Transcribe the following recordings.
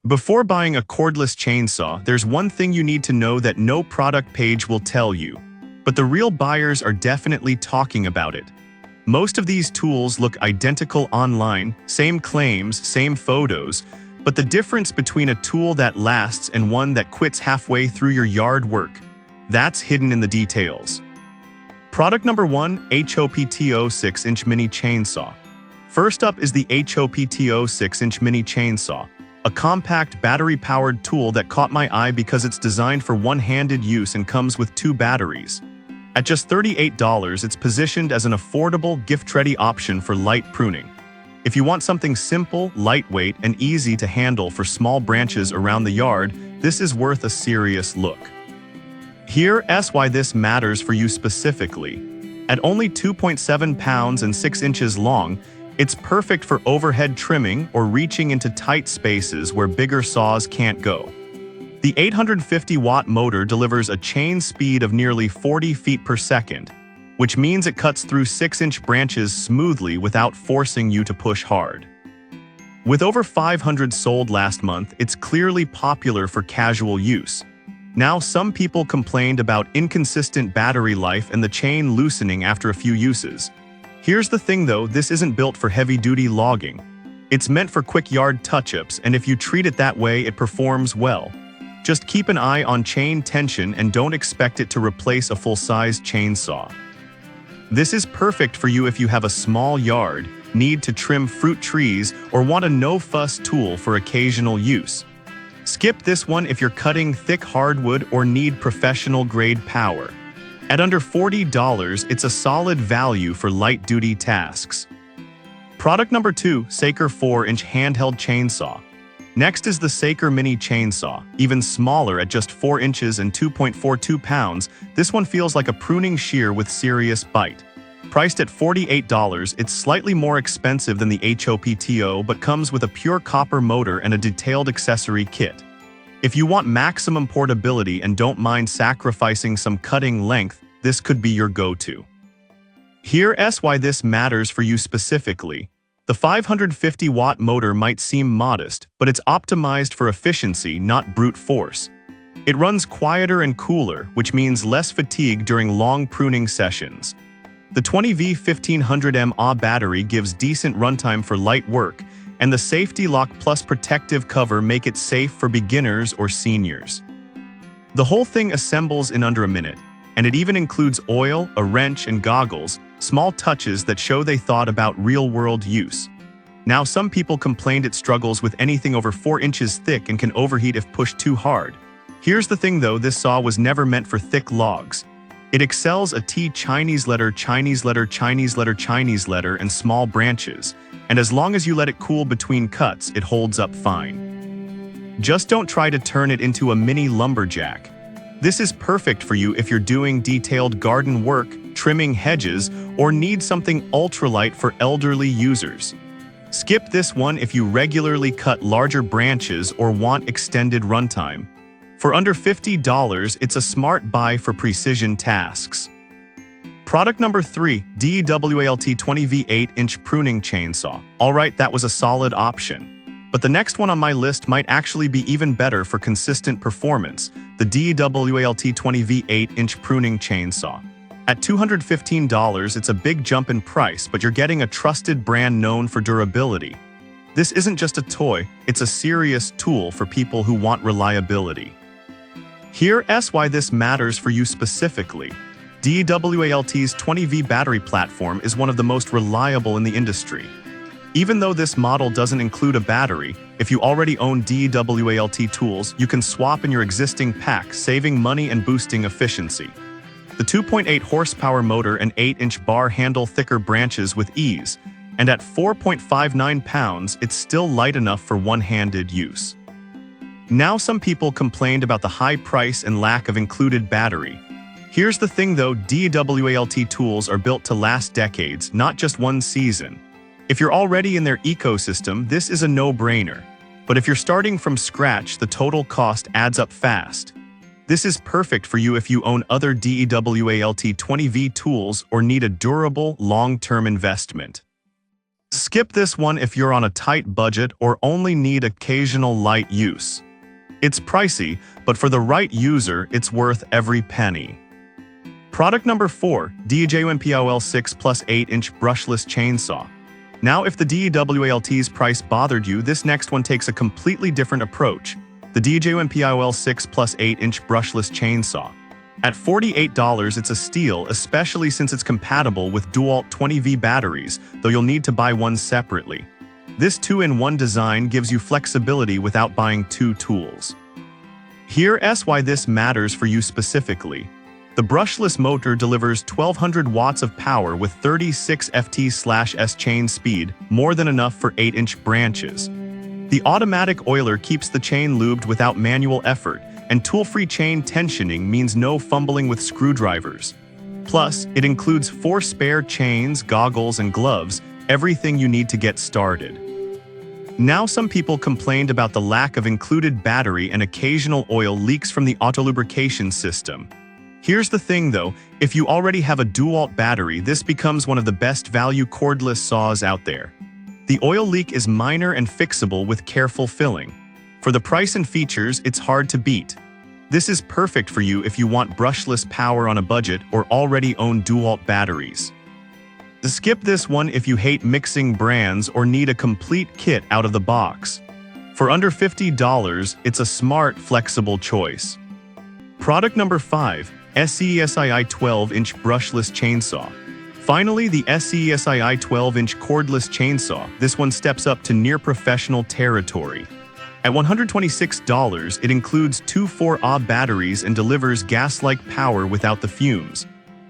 Before buying a cordless chainsaw, there's one thing you need to know that no product page will tell you. But the real buyers are definitely talking about it. Most of these tools look identical online, same claims, same photos, but the difference between a tool that lasts and one that quits halfway through your yard work, that's hidden in the details. Product number 1, HOPTO 6-inch Mini Chainsaw. First up is the HOPTO 6-inch Mini Chainsaw, a compact battery-powered tool that caught my eye because it's designed for one-handed use and comes with 2 batteries. At just $38, it's positioned as an affordable, gift-ready option for light pruning. If you want something simple, lightweight, and easy to handle for small branches around the yard, this is worth a serious look. Here's why this matters for you specifically. At only 2.7 pounds and 6 inches long, it's perfect for overhead trimming or reaching into tight spaces where bigger saws can't go. The 850-watt motor delivers a chain speed of nearly 40 feet per second, which means it cuts through 6-inch branches smoothly without forcing you to push hard. With over 500 sold last month, it's clearly popular for casual use. Now, some people complained about inconsistent battery life and the chain loosening after a few uses. Here's the thing though, this isn't built for heavy-duty logging. It's meant for quick yard touch-ups, and if you treat it that way, it performs well. Just keep an eye on chain tension and don't expect it to replace a full-size chainsaw. This is perfect for you if you have a small yard, need to trim fruit trees, or want a no-fuss tool for occasional use. Skip this one if you're cutting thick hardwood or need professional-grade power. At under $40, it's a solid value for light-duty tasks. Product number 2, Saker 4-inch Handheld Chainsaw. Next is the Saker Mini Chainsaw. Even smaller at just 4 inches and 2.42 pounds, this one feels like a pruning shear with serious bite. Priced at $48, it's slightly more expensive than the HOPTO but comes with a pure copper motor and a detailed accessory kit. If you want maximum portability and don't mind sacrificing some cutting length, this could be your go-to. Here's why this matters for you specifically. The 550-watt motor might seem modest, but it's optimized for efficiency, not brute force. It runs quieter and cooler, which means less fatigue during long pruning sessions. The 20V 1500 mAh battery gives decent runtime for light work, and the Safety Lock Plus protective cover make it safe for beginners or seniors. The whole thing assembles in under a minute, and it even includes oil, a wrench, and goggles, small touches that show they thought about real-world use. Now, some people complained it struggles with anything over 4 inches thick and can overheat if pushed too hard. Here's the thing though, this saw was never meant for thick logs. It excels at Chinese letter, Chinese letter, Chinese letter, Chinese letter, and small branches, and as long as you let it cool between cuts, it holds up fine. Just don't try to turn it into a mini lumberjack. This is perfect for you if you're doing detailed garden work, trimming hedges, or need something ultralight for elderly users. Skip this one if you regularly cut larger branches or want extended runtime. For under $50, it's a smart buy for precision tasks. Product number 3, DeWalt 20V 8-inch Pruning Chainsaw. Alright, that was a solid option. But the next one on my list might actually be even better for consistent performance, the DeWalt 20V 8-inch Pruning Chainsaw. At $215, it's a big jump in price, but you're getting a trusted brand known for durability. This isn't just a toy, it's a serious tool for people who want reliability. Here's why this matters for you specifically. DeWalt's 20V battery platform is one of the most reliable in the industry. Even though this model doesn't include a battery, if you already own DeWalt tools, you can swap in your existing pack, saving money and boosting efficiency. The 2.8 horsepower motor and 8-inch bar handle thicker branches with ease, and at 4.59 pounds, it's still light enough for one-handed use. Now, some people complained about the high price and lack of included battery. Here's the thing though, DeWalt tools are built to last decades, not just one season. If you're already in their ecosystem, this is a no-brainer. But if you're starting from scratch, the total cost adds up fast. This is perfect for you if you own other DeWalt 20V tools or need a durable, long-term investment. Skip Skip this one if you're on a tight budget or only need occasional light use. It's pricey, but for the right user, it's worth every penny. Product number 4, DeWalt 6 plus 8-inch brushless chainsaw. Now, if the DeWalt's price bothered you, this next one takes a completely different approach. The DeWalt 6 plus 8-inch brushless chainsaw. At $48, it's a steal, especially since it's compatible with DeWalt 20V batteries, though you'll need to buy one separately. This 2-in-1 design gives you flexibility without buying 2 tools. Here's why this matters for you specifically. The brushless motor delivers 1200 watts of power with 36 ft/s chain speed, more than enough for 8-inch branches. The automatic oiler keeps the chain lubed without manual effort, and tool-free chain tensioning means no fumbling with screwdrivers. Plus, it includes 4 spare chains, goggles, and gloves, everything you need to get started. Now, some people complained about the lack of included battery and occasional oil leaks from the auto-lubrication system. Here's the thing though, if you already have a DeWalt battery, this becomes one of the best value cordless saws out there. The oil leak is minor and fixable with careful filling. For the price and features, it's hard to beat. This is perfect for you if you want brushless power on a budget or already own DeWalt batteries. Skip this one if you hate mixing brands or need a complete kit out of the box. For under $50, it's a smart, flexible choice. Product number 5, SCSII 12-inch brushless chainsaw. Finally, the SCSII 12-inch cordless chainsaw. This one steps up to near-professional territory. At $126, it includes 2 4Ah batteries and delivers gas-like power without the fumes.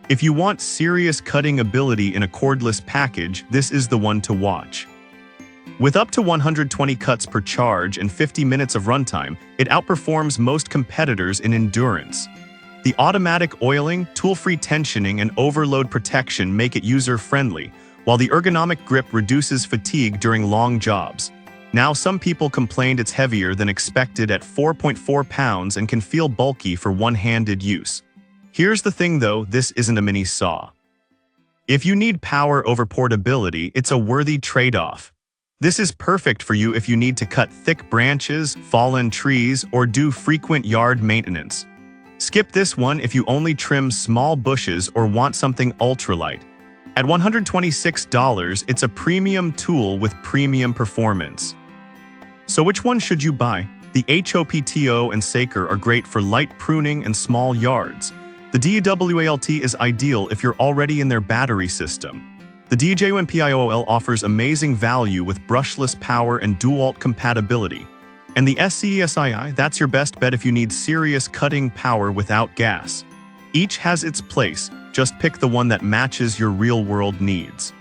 If you want serious cutting ability in a cordless package, this is the one to watch. With up to 120 cuts per charge and 50 minutes of runtime, it outperforms most competitors in endurance. The automatic oiling, tool-free tensioning, and overload protection make it user-friendly, while the ergonomic grip reduces fatigue during long jobs. Now, some people complained it's heavier than expected at 4.4 pounds and can feel bulky for one-handed use. Here's the thing though, this isn't a mini saw. If you need power over portability, it's a worthy trade-off. This is perfect for you if you need to cut thick branches, fallen trees, or do frequent yard maintenance. Skip this one if you only trim small bushes or want something ultralight. At $126, it's a premium tool with premium performance. So which one should you buy? The HOPTO and Saker are great for light pruning and small yards. The DeWalt is ideal if you're already in their battery system. The DeWalt offers amazing value with brushless power and DeWalt compatibility. And the SCSII, that's your best bet if you need serious cutting power without gas. Each has its place, just pick the one that matches your real-world needs.